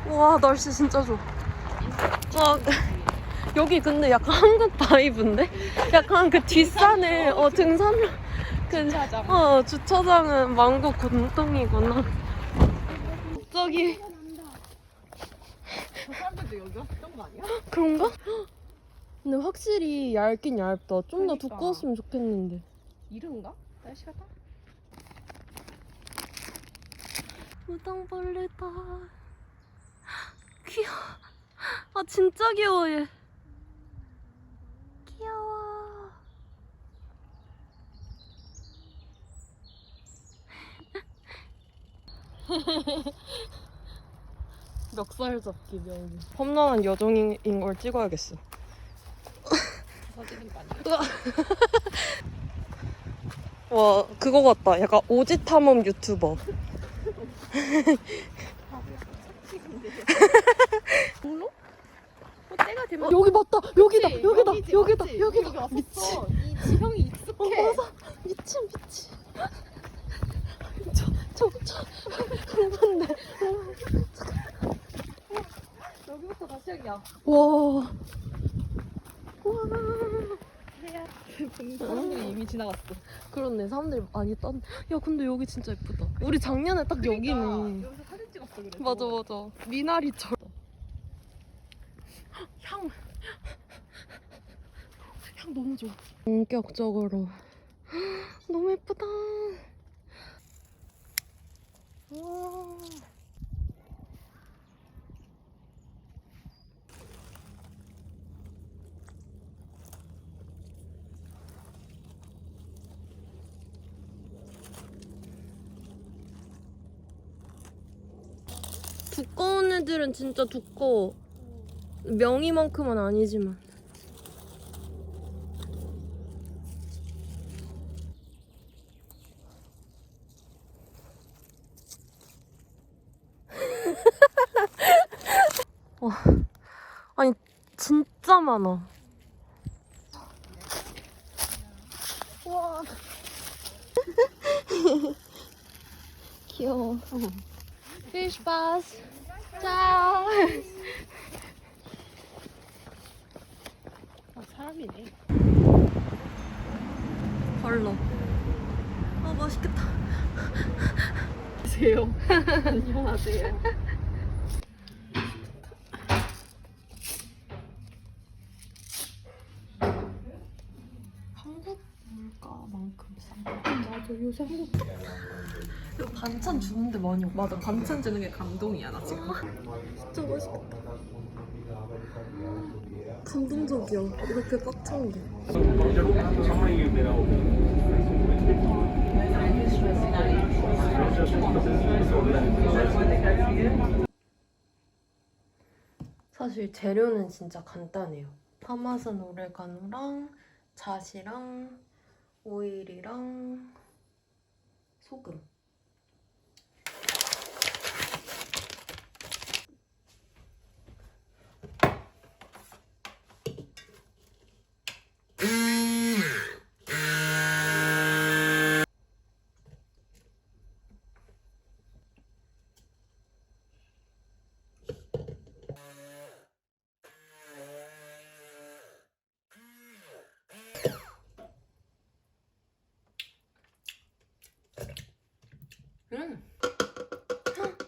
와 날씨 진짜 좋아. 와 여기 근데 약간 한국 바이브인데? 약간 그 뒷산에 등산로 그 주차장은 만국 공통이구나. 갑자기 저 사람들도 여기 왔던 거 아니야? 그런가? 근데 확실히 얇긴 얇다. 좀 더 그러니까. 두꺼웠으면 좋겠는데. 이른가? 날씨가 다? 무당벌레다. 귀여워. 아 진짜 귀여워 얘. 귀여워. 멱살 잡기 명이. 험난한 여정인 걸 찍어야겠어. 사진은 많이. 와 그거 같다. 약간 오지 탐험 유튜버. 몰라? 때가 되면 여기 맞다. 여기다. 그치? 여기다. 여기지, 여기다. 맞지? 여기다. 여기 왔었어. 미친. 이 지형이 익숙해. 맞아. 미친. 저. 흥분돼. 여기부터 다시 여기야. 와. 사람들이 이미 지나갔어. 그렇네. 사람들이 많이 딴. 야 근데 여기 진짜 예쁘다. 우리 작년에 딱 여기네. 여기서 사진 찍었어 그래서. 맞아. 미나리처럼. 향 너무 좋아. 본격적으로. 너무 예쁘다. 와. 두꺼운 애들은 진짜 두꺼워. 명이만큼은 아니지만. 와, 아니 진짜 많아. 와. 귀여워. Fish pass. 짜. 사람이네. 벌러. 아 맛있겠다. 안녕하세요. 안녕하세요. 한국 물가만큼 싸. 맞아 요새 한국 반찬 주는데 많이 없어. 맞아 반찬 주는 게 감동이야 나 지금. 진짜 맛있겠다. 감동적이야. 이렇게 꽉 찬 게. 사실 재료는 진짜 간단해요. 파마산 오레가노랑 잣이랑 오일이랑 소금.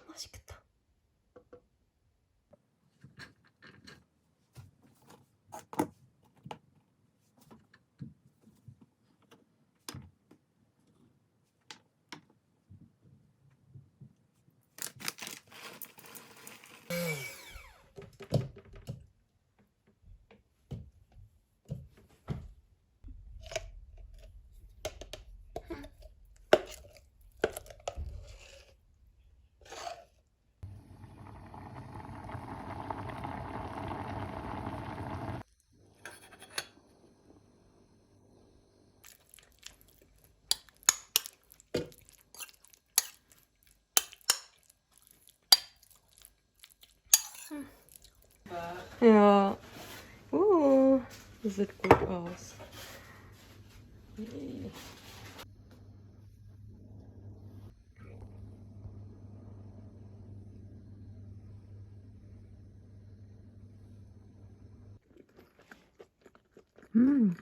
맛있겠다. Yeah. Ooh, is it good aus? 음.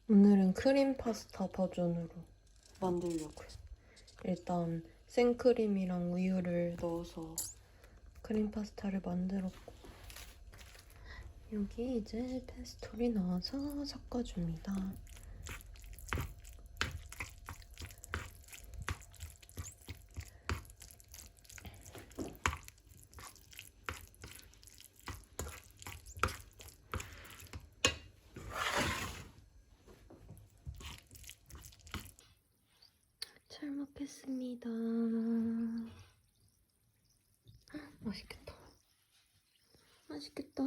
오늘은 크림 파스타 버전으로 만들려고요. 일단 생크림이랑 우유를 넣어서 크림 파스타를 만들었고 여기 이제 페스토리 넣어서 섞어줍니다. 잘 먹겠습니다. 맛있겠다. 맛있겠다.